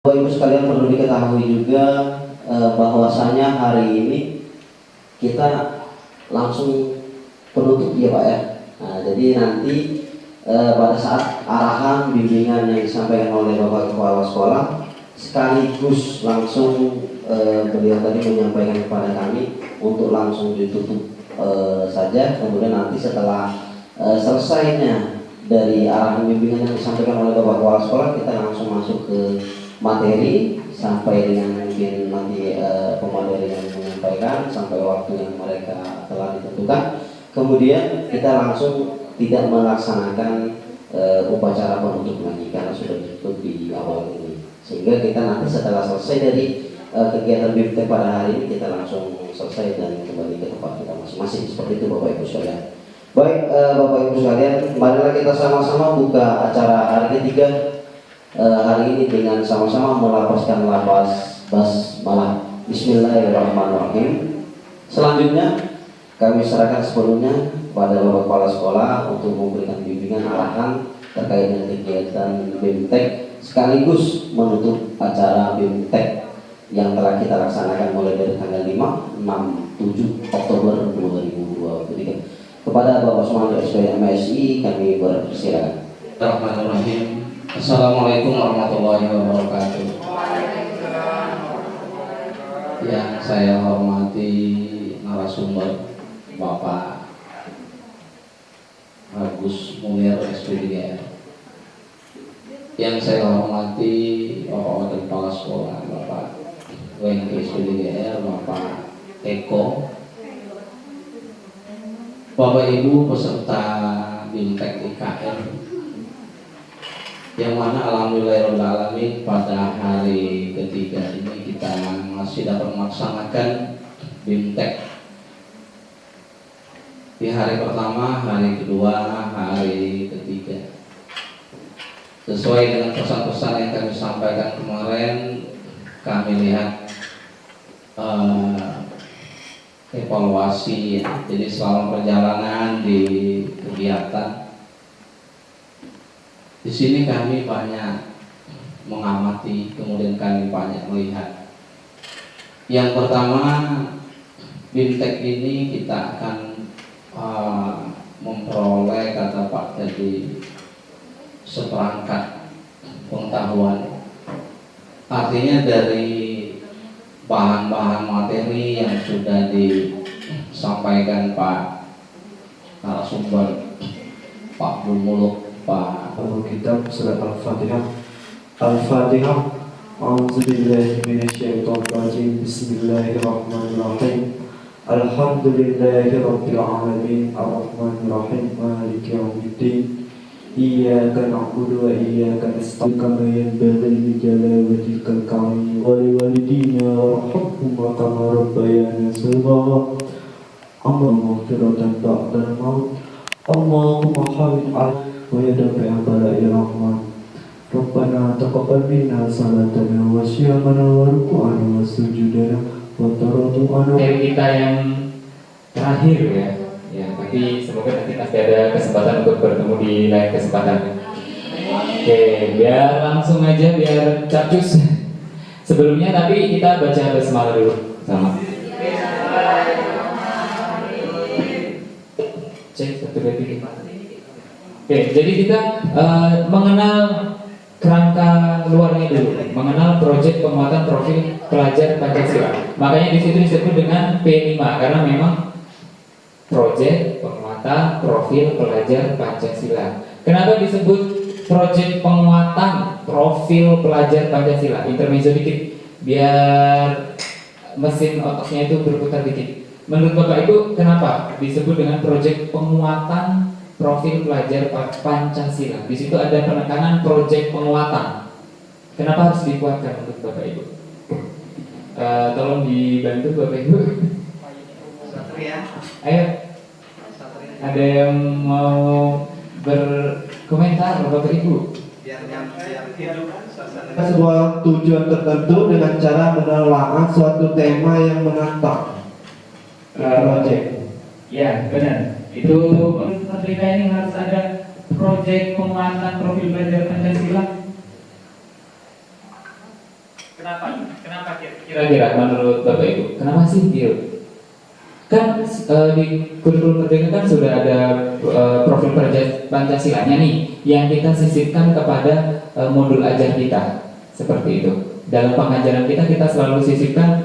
Bapak Ibu sekalian, perlu diketahui juga bahwasanya hari ini kita langsung penutup ya Pak ya. Nah, jadi nanti pada saat arahan bimbingan yang disampaikan oleh Bapak Kepala Sekolah sekaligus langsung beliau tadi menyampaikan kepada kami untuk langsung ditutup saja. Kemudian nanti setelah selesainya dari arahan bimbingan yang disampaikan oleh Bapak Kepala Sekolah, kita langsung masuk ke materi sampai dengan mungkin nanti pemateri yang menyampaikan sampai waktu yang mereka telah ditentukan. Kemudian kita langsung tidak melaksanakan upacara penutup lagi karena sudah ditutup di awal ini, sehingga kita nanti setelah selesai dari kegiatan BMT pada hari ini kita langsung selesai dan kembali ke tempat kita masing-masing. Seperti itu Bapak Ibu sekalian. Baik Bapak Ibu sekalian, marilah kita sama-sama buka acara hari ketiga hari ini dengan sama-sama melafazkan lafaz basmalah. Bismillahirrahmanirrahim. Selanjutnya kami serahkan sepenuhnya pada Bapak Kepala Sekolah untuk memberikan bimbingan arahan terkait dengan kegiatan BMTEK sekaligus menutup acara BMTEK yang telah kita laksanakan mulai dari tanggal 5, 6, 7 Oktober 2023. Kepada Bapak Sumanto SPM MSI kami bersilakan. Bismillahirrahmanirrahim. Assalamualaikum warahmatullahi wabarakatuh. Yang saya hormati narasumber Bapak Agus Munir SPDGR. Yang saya hormati Bapak Wakil Kepala Sekolah Bapak WNK SPDGR, Bapak Eko, Bapak Ibu peserta BIMTEK IKN, yang mana alhamdulillahirrahmanirrahim pada hari ketiga ini kita masih dapat melaksanakan BIMTEK di hari pertama, hari kedua, hari ketiga. Sesuai dengan pesan-pesan yang kami sampaikan kemarin, kami lihat evaluasi ya. Jadi selama perjalanan di kegiatan di sini kami banyak mengamati, kemudian kami banyak melihat. Yang pertama, BIMTEK ini kita akan memperoleh, kata Pak tadi, seperangkat pengetahuan. Artinya dari bahan-bahan materi yang sudah disampaikan Pak narasumber, Pak Bumuluk, Pak Kitab Surat Al-Fatihah. Al-Fatihah. A'udzubillahi minasyaitonir rajim. Bismillahirrahmanirrahim. Alhamdulillahi rabbil alamin. Ar-Rahmanir Rahim. Maliki yaumiddin. Iyyaka na'budu wa iyyaka nasta'in. Kama yanbaghi li jalali wajhikal karim wa li walidina warhamhum kama rabbayana shaghira. Allahumma maghfiratan ba'dal maut. Allahumma hawwin 'ala wa yadfi'a bala'i rahman. Rabbana taqabbal minna salatana wa siyamana wa ruku'ana wa sujudana wa taraddu'ana. Kita yang terakhir ya, tapi semoga nanti pasti ada kesempatan untuk bertemu di lain kesempatan. Oke, biar langsung aja, biar capcus. Sebelumnya tapi kita baca basmalah dulu sama. Cek satu detik. Oke, jadi kita mengenal kerangka luarnya dulu, mengenal proyek penguatan profil pelajar Pancasila. Makanya di situ disebut dengan P5 karena memang proyek penguatan profil pelajar Pancasila. Kenapa disebut proyek penguatan profil pelajar Pancasila? Intermezzo dikit, biar mesin otaknya itu berputar dikit. Menurut Bapak Ibu, kenapa disebut dengan proyek penguatan profil pelajar Pancasila? Di situ ada penekanan proyek penguatan. Kenapa harus dikuatkan menurut Bapak Ibu? Tolong dibantu Bapak Ibu. Ayo. Ada yang mau berkomentar Bapak Ibu? Sebuah tujuan tertentu dengan cara menelaah suatu tema yang menantang. Project. Ya, benar. Itu ketika ini harus ada proyek penguatan profil pelajar Pancasila. Kenapa? Kenapa kira-kira menurut Bapak Ibu? Kenapa sih deal? Kan di kurikulum merdeka kan sudah ada profil Pancasilanya nih yang kita sisipkan kepada modul ajar kita seperti itu. Dalam pengajaran kita selalu sisipkan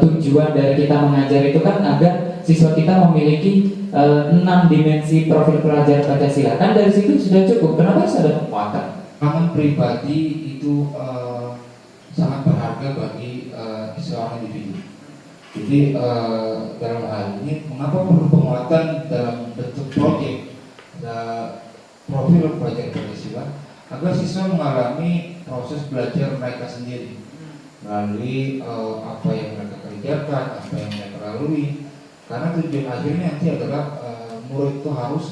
tujuan dari kita mengajar itu kan agar siswa kita memiliki 6 dimensi profil pelajar Pancasila. Kan dari situ sudah cukup. Kenapa harus ada penguatan? Pengalaman pribadi itu sangat berharga bagi seorang individu. Jadi dalam hal ini mengapa perlu penguatan dalam bentuk proyek profil pelajar Pancasila agar siswa mengalami proses belajar mereka sendiri melalui apa yang mereka kerjakan, apa yang mereka lalui. Karena tujuan akhirnya nanti adalah murid itu harus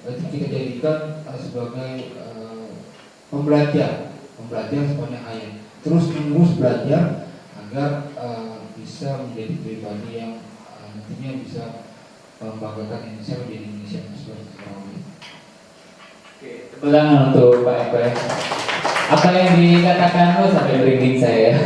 kita jadikan sebagai pembelajar sepanjang hayat, terus menerus belajar agar bisa menjadi pribadi yang nantinya bisa membanggakan Indonesia menjadi Indonesia yang seperti sekarang ini. Tepuk tangan untuk Pak Eko ya. Apa yang dikatakan sampai merinding saya.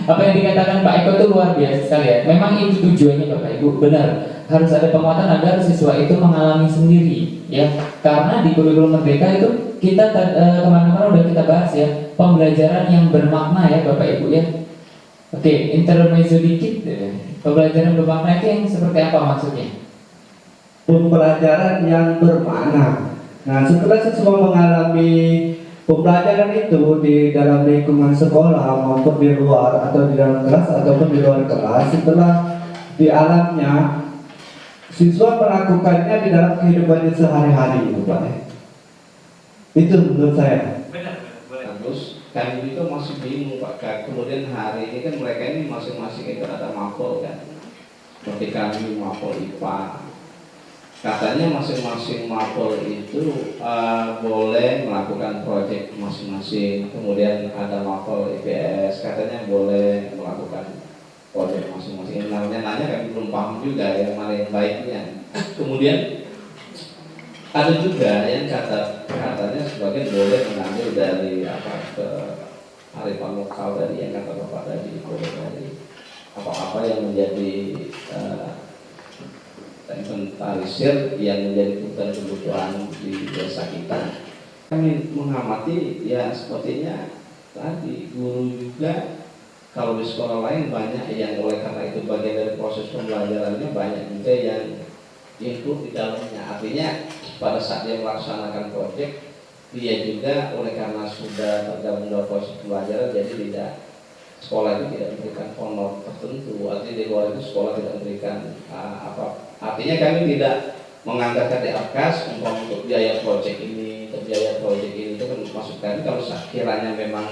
Apa yang dikatakan Pak Eko itu luar biasa sekali ya. Memang itu tujuannya Bapak Ibu, benar. Harus ada penguatan agar siswa itu mengalami sendiri ya. Karena di kurikulum merdeka itu kita kemarin-kemarin udah kita bahas ya, pembelajaran yang bermakna ya Bapak Ibu ya. Oke, intermezzo dikit. Pembelajaran bermakna itu yang seperti apa maksudnya? Pembelajaran yang bermakna. Nah, setelah siswa mengalami pembelajaran itu di dalam lingkungan sekolah maupun di luar atau di dalam kelas ataupun di luar kelas, setelah di alamnya siswa melakukannya di dalam kehidupannya sehari-hari, Pak. Itu menurut saya. Terus kami itu masih bingung Pak. Kemudian hari ini kan mereka ini masing-masing itu ada mapel kan. Seperti kami mapel IPA. Katanya masing-masing mapel itu boleh melakukan proyek masing-masing. Kemudian ada mapel IPS katanya boleh melakukan proyek masing-masing. Namanya nanya kami belum paham juga yang mana yang baiknya. Kemudian ada juga yang katanya sebagian boleh mengambil dari ke arifan lokal tadi yang kata Bapak tadi, boleh dari apa-apa yang menjadi inventarisir yang menjadi kebutuhan di desa kita. Kami mengamati ya sepertinya tadi guru juga kalau di sekolah lain banyak yang oleh karena itu bagian dari proses pembelajarannya banyak juga yang ikut di dalamnya. Artinya pada saat dia melaksanakan proyek dia juga oleh karena sudah tergabung dalam proses pembelajaran jadi tidak sekolah itu tidak memberikan honor tertentu. Artinya di luar itu sekolah tidak memberikan apa. Artinya kami tidak menganggarkan di akas untuk biaya proyek ini, atau biaya proyek ini itu kan maksud kami kalau sekiranya memang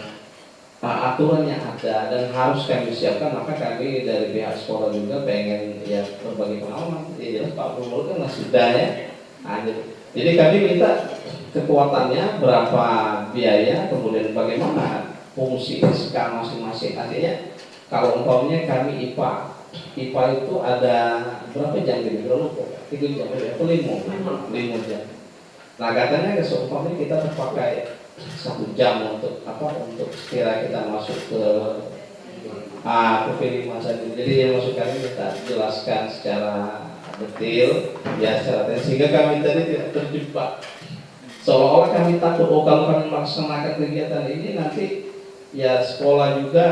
aturannya ada dan harus kami siapkan, maka kami dari pihak sekolah juga pengen ya berbagi pengalaman. Jadi Pak Gubernur kan sudah ya. Jadi kami minta kekuatannya berapa biaya, kemudian bagaimana fungsi SK masing-masing. Artinya kalau umpamanya kami IPA itu ada berapa jam gitu, berapa? 3 jam, 5 jam. Nah katanya seumpamanya kita terpakai 1 jam untuk untuk sekira kita masuk ke PP5 saja. Jadi yang masuk kami kita jelaskan secara detail ya secara teknis sehingga kami tadi tidak terjebak. Seolah-olah kami takut kalau kami melaksanakan kegiatan ini nanti ya sekolah juga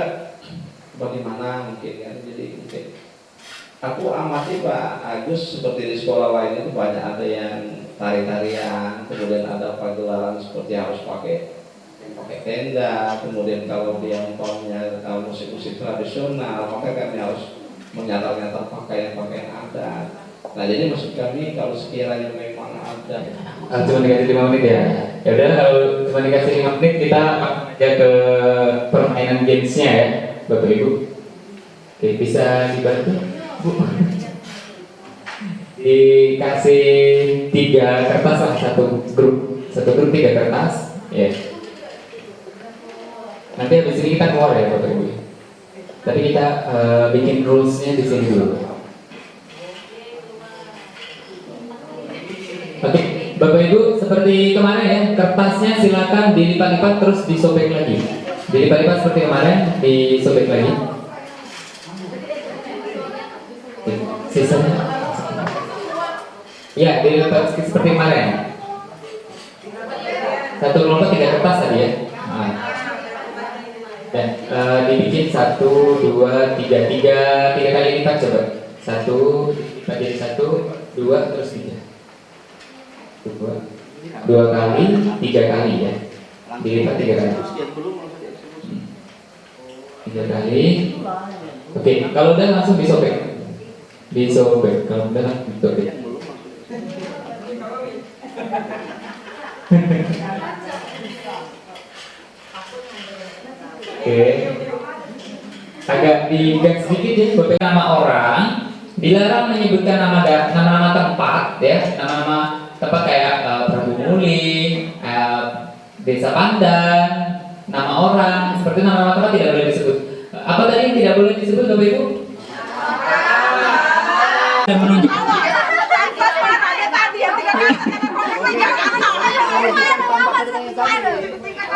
bagaimana mungkin kan. Jadi mungkin aku amati Pak Agus seperti di sekolah lain itu banyak ada yang tari-tarian, kemudian ada pagelaran seperti harus pakai tenda, kemudian kalau dia umpamanya musik-musik tradisional maka kami harus menyatar-nyatar pakaian adat. Nah jadi maksud kami kalau sekiranya memang ada cuma dikasih 5 menit ya. Ya udah kalau cuma dikasih 5 menit kita aja ke permainan gamesnya ya Bapak Ibu. Oke, bisa dibantu Bu. Dikasih 3 kertas lah, satu grup 3 kertas ya. Nanti habis ini kita keluar ya Bapak Ibu. Tapi kita bikin rulesnya di sini dulu. Oke, Bapak Ibu seperti kemarin ya, kertasnya silakan dilipat-lipat terus disobek lagi. Dilipat-lipat seperti kemarin, disobek lagi. Sisanya. Ya, dilipat seperti kemarin. Satu kelompok 3 kertas tadi ya. Nah. Dan dibikin 1, 2, 3 kali lipat coba. 1 lipat jadi 1, 2 terus 3. 2 kali, 3 kali ya. Dilipat 3 kali. 3 kali. Oke, kalau udah langsung disobek. Disobek, kalau udah langsung disobek. Oke, agak digas sedikit ya, Bapak. Nama orang dilarang menyebutkan nama tempat ya, nama tempat kayak Prabu Muli, Desa Pandan, nama orang, seperti nama tempat tidak boleh disebut. Apa tadi yang tidak boleh disebut, Bapak Ibu? Dan menunjuk.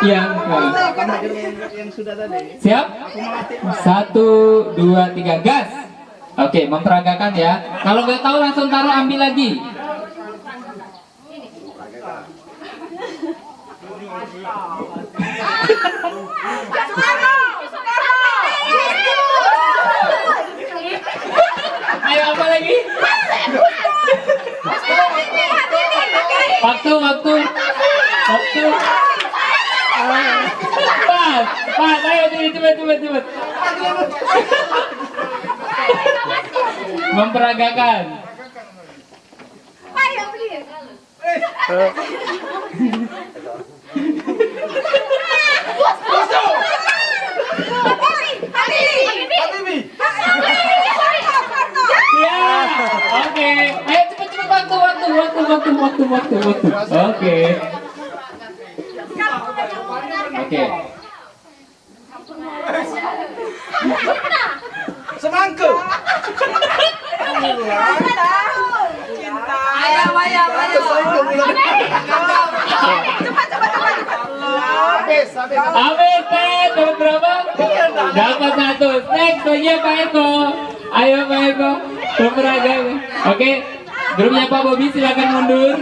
Yang sudah tadi. Siap? 1, 2, 3, gas. Oke, memperagakan ya. Kalau nggak tahu langsung taruh, ambil lagi. Ayo, apa lagi? Waktu. Pas, ayo cepet. Memperagakan. Ya, oke. Ayo cepet waktu. Oke. Oke. Semangka. Ayam. Habis dapat berapa? Dapat 1. Next lagi Pak Eko. Ayo Pak Eko, memperagakan. Oke, grupnya Pak Bobi silakan mundur.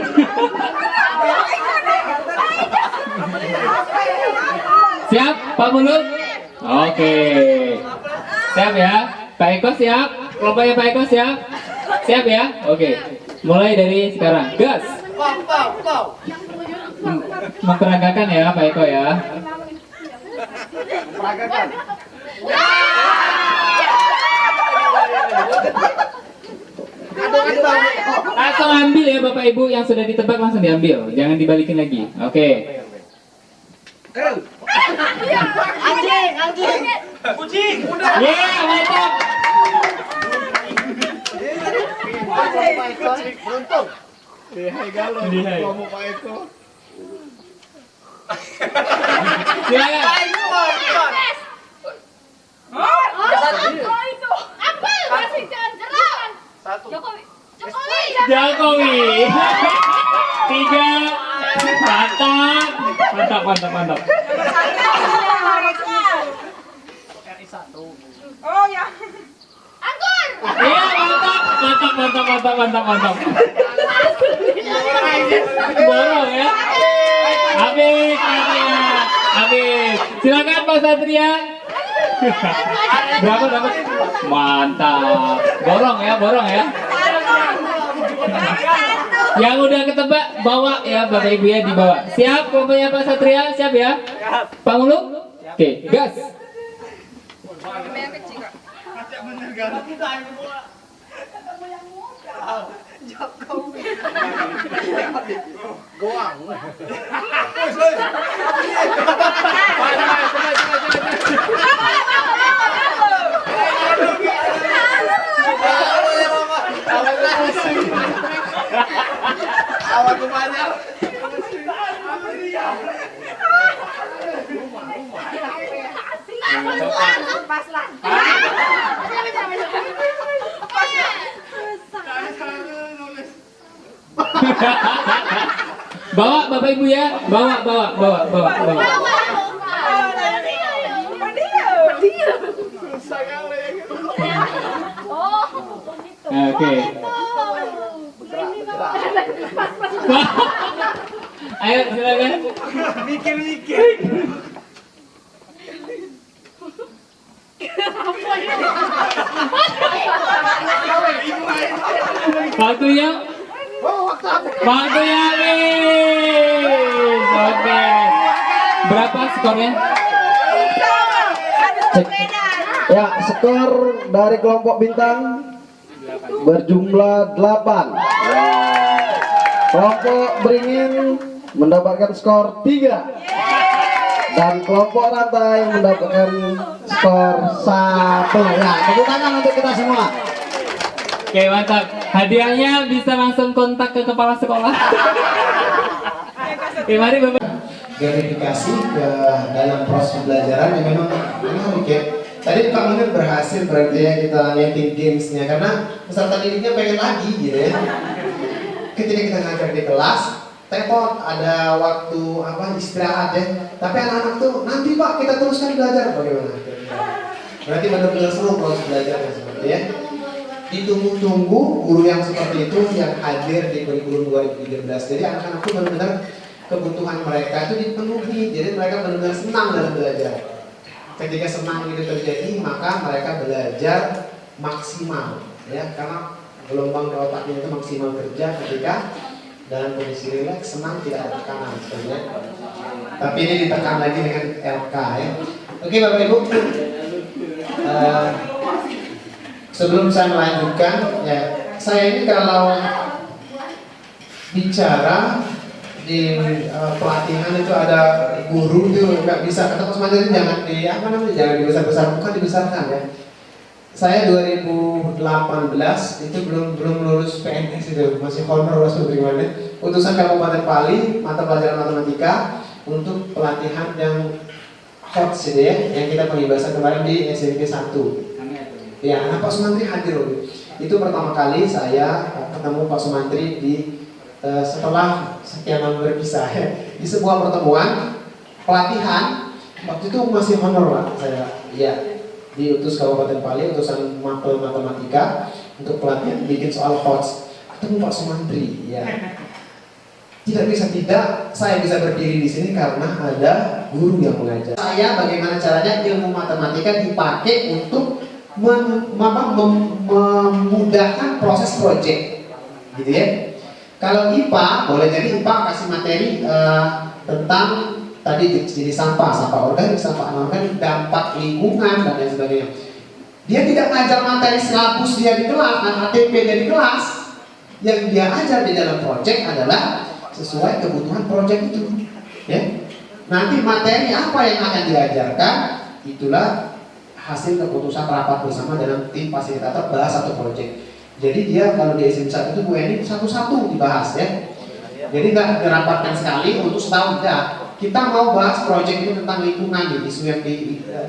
Siap, Pak Mulut? Oke. Siap ya, Pak Eko siap? Kelompoknya Pak Eko siap? Siap ya? Oke. Mulai dari sekarang, gas. Memperagakan ya Pak Eko ya. Langsung ambil ya Bapak Ibu, yang sudah ditebak langsung diambil, jangan dibalikin lagi. Oke. Anjing. Kucing. Yeah, mantap. Beruntung. Lihai. Pak Eko. Silakan. Jokowi. 3. Mantap. Oh ya. Iya, mantap. Borong ya. Habis. Silakan Pak Satria. Berapa dapat? Mantap. Borong ya. Yang udah ketebak bawa ya Bapak Ibu ya, dibawa. Siap kelompoknya Pak Satria, siap ya? Pak Muluk? Oke, gas. Awak rumahnya. Pas lah. Bawa Bapak Ibu ya, bawa. Oke. Ayo silakan. Mikir-mikir. Waktunya habis. Oke. Berapa skornya? Ya, skor dari kelompok bintang berjumlah 8. Kelompok beringin mendapatkan skor 3. Dan kelompok rantai mendapatkan skor 1. Ya, tepuk tangan untuk kita semua. Oke, mantap. Hadiahnya bisa langsung kontak ke kepala sekolah. Oke, mari Bapak. Verifikasi ke dalam proses pembelajaran yang memang menarik ya. Tadi Pak Munir berhasil berarti ya kita netting gamesnya karena peserta didiknya pengen lagi gitu ya. Ketika kita ngajar di kelas, tepot ada waktu istirahat ya. Tapi anak-anak tuh nanti Pak kita teruskan belajar bagaimana? Berarti benar-benar seru proses belajarnya seperti ya. Ditunggu-tunggu guru yang seperti itu yang hadir di kurikulum 2013. Jadi anak-anak tuh benar-benar kebutuhan mereka itu dipenuhi, jadi mereka benar-benar senang dalam belajar. Ketika senang itu terjadi, maka mereka belajar maksimal, ya, karena gelombang di otaknya itu maksimal kerja ketika dalam kondisi rileks, senang, tidak ada tekanan, sebenarnya. Tapi ini ditekan lagi dengan LK, ya. Oke, Bapak Ibu. Sebelum saya melanjutkan, ya, saya ini kalau bicara di pelatihan itu ada guru itu nggak bisa kata Mas Mandiri jangan jangan dibesar-besar, bukan dibesarkan ya. Saya 2018 itu belum lulus PNS itu masih honor was bagaimana utusan Kabupaten Pali mata pelajaran matematika untuk pelatihan yang hot sih ya yang kita penghibasan kemarin di SMP 1. Ya, anak Pak Sumantri hadir loh. Itu pertama kali saya ketemu Pak Sumantri di setelah sekian lama berpisah ya, di sebuah pertemuan pelatihan waktu itu masih honor lah saya ya diutus Kabupaten Pali utusan mapel matematika untuk pelatihan bikin soal HOTS ketemu Pak Sumantri ya tidak bisa tidak saya bisa berdiri di sini karena ada guru yang mengajar saya bagaimana caranya ilmu matematika dipakai untuk memudahkan proses proyek gitu ya. Kalau IPA, boleh jadi IPA kasih materi tentang tadi jadi sampah organik, sampah anorganik, dampak lingkungan dan lain sebagainya. Dia tidak ngajar materi silabus dia di kelas, ATP dia di kelas. Yang dia ajar di dalam proyek adalah sesuai kebutuhan proyek itu. Ya. Nanti materi apa yang akan diajarkan, itulah hasil keputusan rapat bersama dalam tim fasilitator bahas satu proyek. Jadi dia kalau di SMP 1 itu Bu Eni satu-satu dibahas ya. Jadi nggak dirapatkan sekali untuk setahun tidak. Kita mau bahas proyek itu tentang lingkungan. Isu yang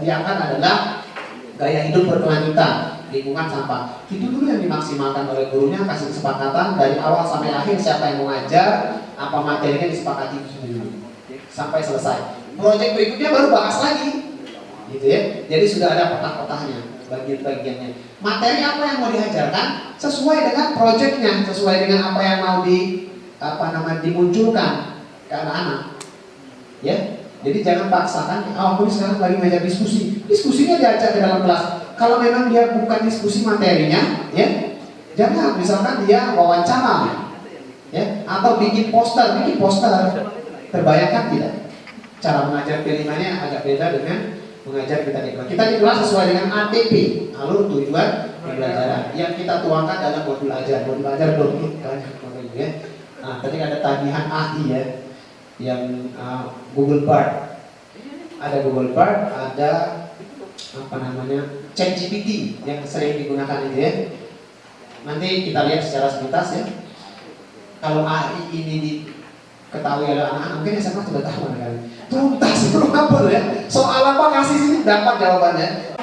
diangkat adalah gaya hidup berkelanjutan, lingkungan sampah. Itu dulu yang dimaksimalkan oleh gurunya, kasih kesepakatan dari awal sampai akhir siapa yang mau ngajar, apa materinya disepakati dulu sampai selesai. Proyek berikutnya baru bahas lagi, gitu ya. Jadi sudah ada kotak-kotaknya. Bagian-bagiannya. Materi apa yang mau diajarkan sesuai dengan proyeknya, sesuai dengan apa yang mau dimunculkan ke anak-anak. Ya. Jadi jangan paksakan, aku sekarang lagi ngajar diskusi. Diskusinya diajak di dalam kelas. Kalau memang dia bukan diskusi materinya, ya. Jangan misalkan dia wawancara. Ya, atau bikin poster. Terbayangkan tidak? Cara mengajar pilihannya agak beda dengan mengajar kita di kelas. Kita di kelas sesuai dengan ATP, alur tujuan pembelajaran yang kita tuangkan dalam modul ajar dong ya. Nah, tadi ada tagihan ahli ya, yang Google Bard, ada Google Bard, ada ChatGPT yang sering digunakan itu ya. Nanti kita lihat secara sepintas ya. Kalau ahli ini diketahui oleh anak-anak, mungkin SMA sudah tahu kan. Tuntas belum apa ya. Soal apa kasih sini dapat jawabannya.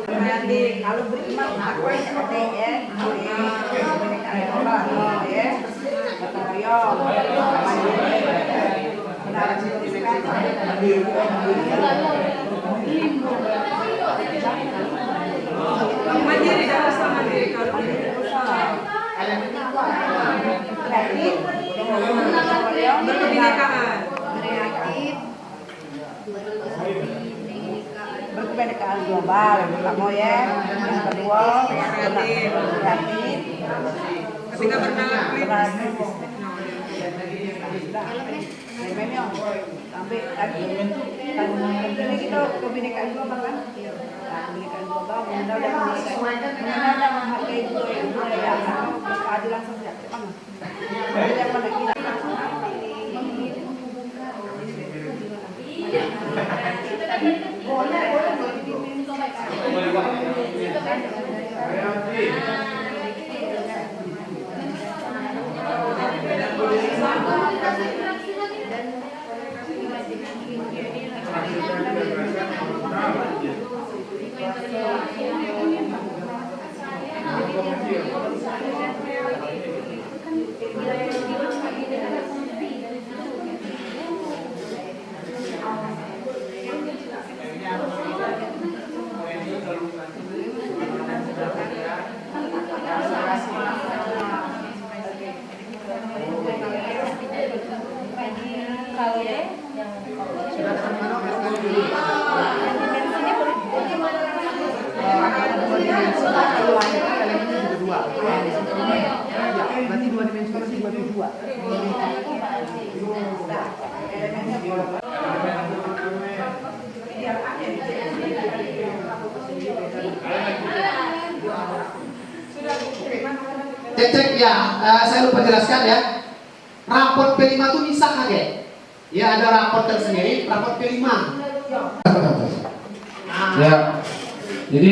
Nanti kalau beriman aku seperti ya, mandiri harus mandiri kalau berkebinekaan berkebinekaan global yang pertama ya, yang kedua kreatif ketika bernalar kritis memang sampai tadi kita kebinekaan global kan kebinekaan global mengenal dan menghargai budaya keadilan sosial yang mana kita berarti dua dimensi berarti dua. Cek ya, saya lupa jelaskan ya. Raport P5 itu misalkan ya. Ya ada raport tersendiri, raport P5. Ya, jadi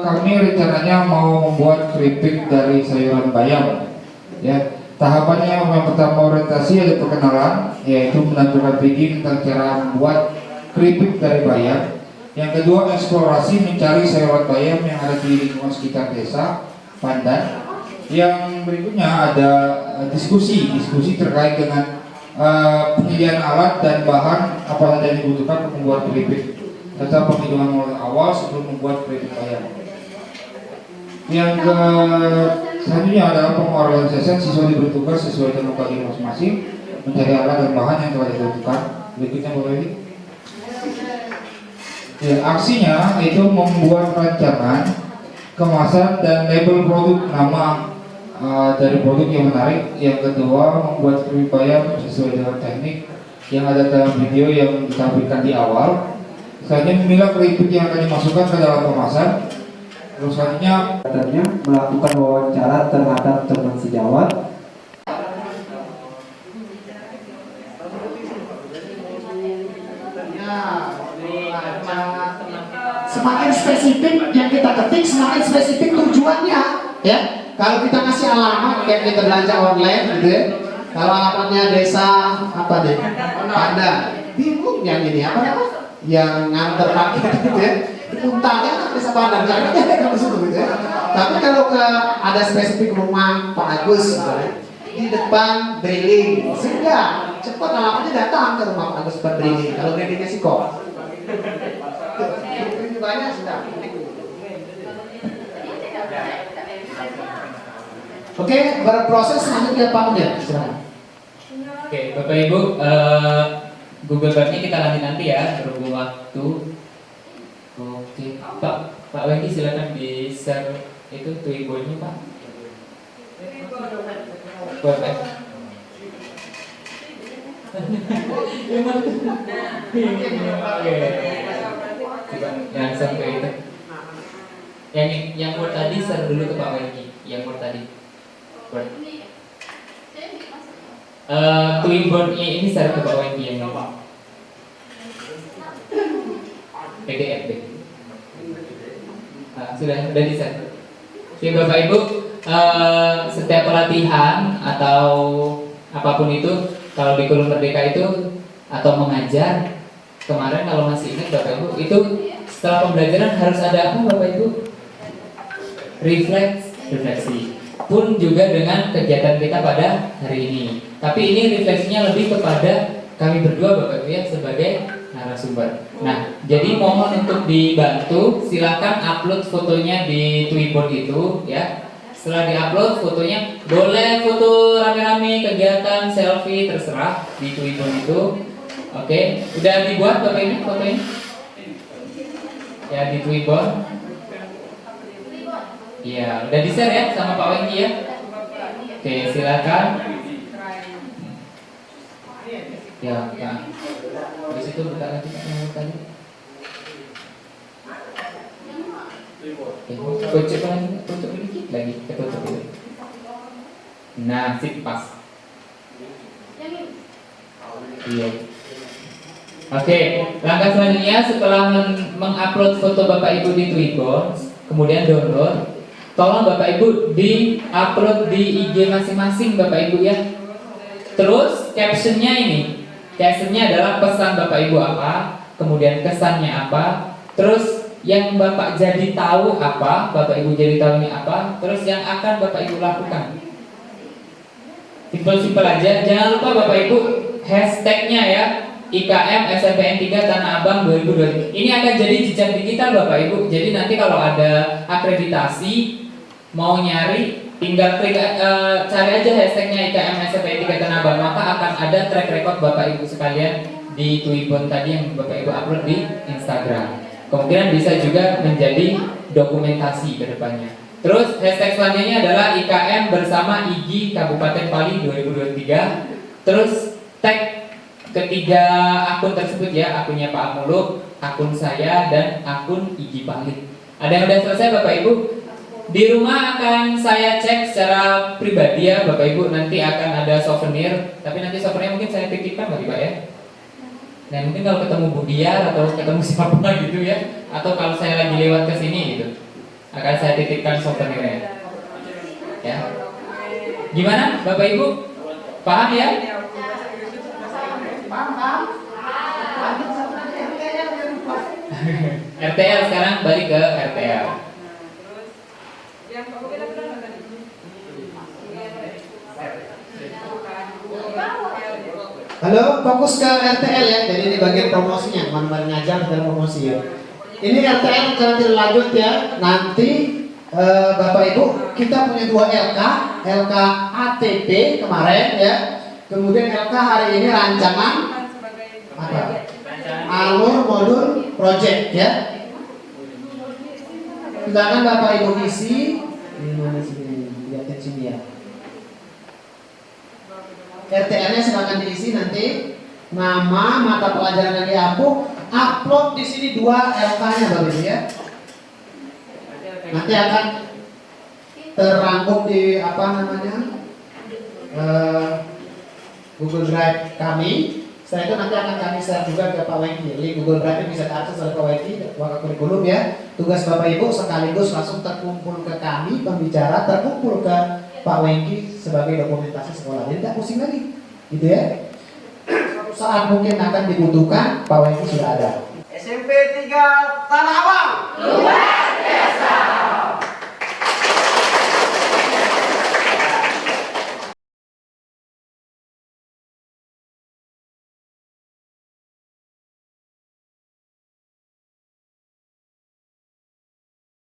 kami rencananya mau membuat keripik dari sayuran bayam. Ya, tahapannya yang pertama orientasi ada perkenalan, yaitu menentukan picking tentang cara membuat keripik dari bayam. Yang kedua eksplorasi mencari sayuran bayam yang ada di lingkungan sekitar desa Pandan. Yang berikutnya ada diskusi terkait dengan penyediaan alat dan bahan apa saja yang dibutuhkan untuk membuat keripik, serta penghitungan mulai awal sebelum membuat keripik bayam. Yang selanjutnya adalah pengorganisasian, siswa diberi tugas sesuai dengan bagi masing-masing mencari alat dan bahan yang telah ditentukan. Berikutnya boleh ini. Ya, aksinya itu membuat rancangan, kemasan dan label produk, nama dari produk yang menarik. Yang kedua membuat keripik bayam sesuai dengan teknik yang ada dalam video yang ditampilkan di awal. Selanjutnya memilah keripik yang akan dimasukkan ke dalam kemasan. Terus selanjutnya melakukan wawancara terhadap teman sejawat. Semakin spesifik yang kita ketik, semakin spesifik tujuannya, ya. Kalau kita kasih alamat kayak kita belanja online, gitu ya. Kalau alamatnya desa apa deh? Pandan. Bingung yang ini apa namanya? Yang nganter paket, gitu ya. Untanya kan desa Pandan, jangan kalau situ, gitu ya. Tapi kalau ke ada spesifik rumah Pak Agus, gitu ya. Di depan Briling, sehingga cepat alamatnya datang ke rumah Pak Agus depan Briling. Kalau Brilingnya sih kok. Banyak sudah. Oke, berproses selanjutnya Pak Munir. Silakan. Oke, Bapak Ibu, Google Drive-nya kita nanti ya, berhubung waktu. Oke, Pak Wengki silakan di share itu Twibo-nya Pak. Web. Yang sampai itu. Yang word tadi share dulu ke Pak Wengki. Yang word tadi. Word. Twinborn ini share ke Pak Wengki yang ini. PDF deh. Sudah di share. Oke Bapak Ibu, setiap pelatihan atau apapun itu, kalau di Kulum Merdeka itu atau mengajar, kemarin kalau masih ingat Bapak Ibu, itu setelah pembelajaran harus ada apa Bapak Ibu? Refleksi. Pun juga dengan kegiatan kita pada hari ini. Tapi ini refleksinya lebih kepada kami berdua Bapak Ibu ya sebagai narasumber. Nah, jadi mohon untuk dibantu, silakan upload fotonya di Twinborn itu ya. Setelah diupload fotonya, boleh foto rame-rame, kegiatan, selfie, terserah di Twinborn itu. Oke, udah dibuat Bapak ini fotonya? Ya di Twinborn. Iya, udah di-share ya sama Pak Wengki ya. Oke, silakan. Ya, Pak. Habis itu buka lagi yang tadi. Oke, kocok dikit lagi, ketutup dulu. Nah, sip pas. Iya. Oke, langkah selanjutnya setelah mengupload foto Bapak Ibu di Twinborn, kemudian download, tolong Bapak Ibu di-upload di IG masing-masing Bapak Ibu ya. Terus captionnya ini, captionnya adalah pesan Bapak Ibu apa, kemudian kesannya apa, terus yang Bapak jadi tahu apa, Bapak Ibu jadi tahunya apa, terus yang akan Bapak Ibu lakukan. Simpel-simpel aja, jangan lupa Bapak Ibu hashtagnya ya, IKM SNPN 3 Tanah Abang 2020. Ini akan jadi jejak digital Bapak Ibu. Jadi nanti kalau ada akreditasi mau nyari, tinggal klik cari aja hashtagnya IKM SNPN 3 Tanah Abang, maka akan ada track record Bapak Ibu sekalian di Twinborn tadi yang Bapak Ibu upload di Instagram. Kemungkinan bisa juga menjadi dokumentasi ke depannya. Terus hashtag selanjutnya adalah IKM bersama IGI Kabupaten Pali 2023. Terus tag ketiga akun tersebut ya, akunnya Pak Muluk, akun saya, dan akun IGI Pali. Ada yang sudah selesai Bapak Ibu? Di rumah akan saya cek secara pribadi ya Bapak Ibu, nanti akan ada souvenir. Tapi nanti souvenir mungkin saya titipkan Bapak ya. Nah mungkin kalau ketemu Budiar atau ketemu siapa gitu ya, atau kalau saya lagi lewat ke sini gitu, akan saya titipkan souvenirnya. Ya. Gimana Bapak Ibu? Paham ya? RTL sekarang balik ke RTL. Halo, fokus ke RTL ya. Jadi ini bagian promosinya, kemarin ngajar dan promosi ya. Ini RTL nanti lanjut ya. Nanti Bapak Ibu kita punya 2 LK, LK ATP kemarin ya. Kemudian LK hari ini rancangan apa? Alur modul project ya. Silakan Bapak Ibu isi. Ini mana sini? Lihatin sini ya. RTL-nya silakan diisi nanti, nama, mata pelajaran yang upload di sini 2 LK-nya Bapak Ibu ya. Nanti akan terangkum di apa namanya Google Drive kami. Setelah itu nanti akan kami share juga ke Pak Wengki. Link Google Drive bisa diakses oleh Pak Wengki, wakil kurikulum ya. Tugas Bapak Ibu sekaligus langsung terkumpul ke kami, pembicara terkumpul ke Pak Wengki sebagai dokumentasi sekolah. Jadi tidak pusing lagi, gitu ya. Suatu saat mungkin akan dibutuhkan, Pak Wengki sudah ada. SMP 3 Tanah Abang.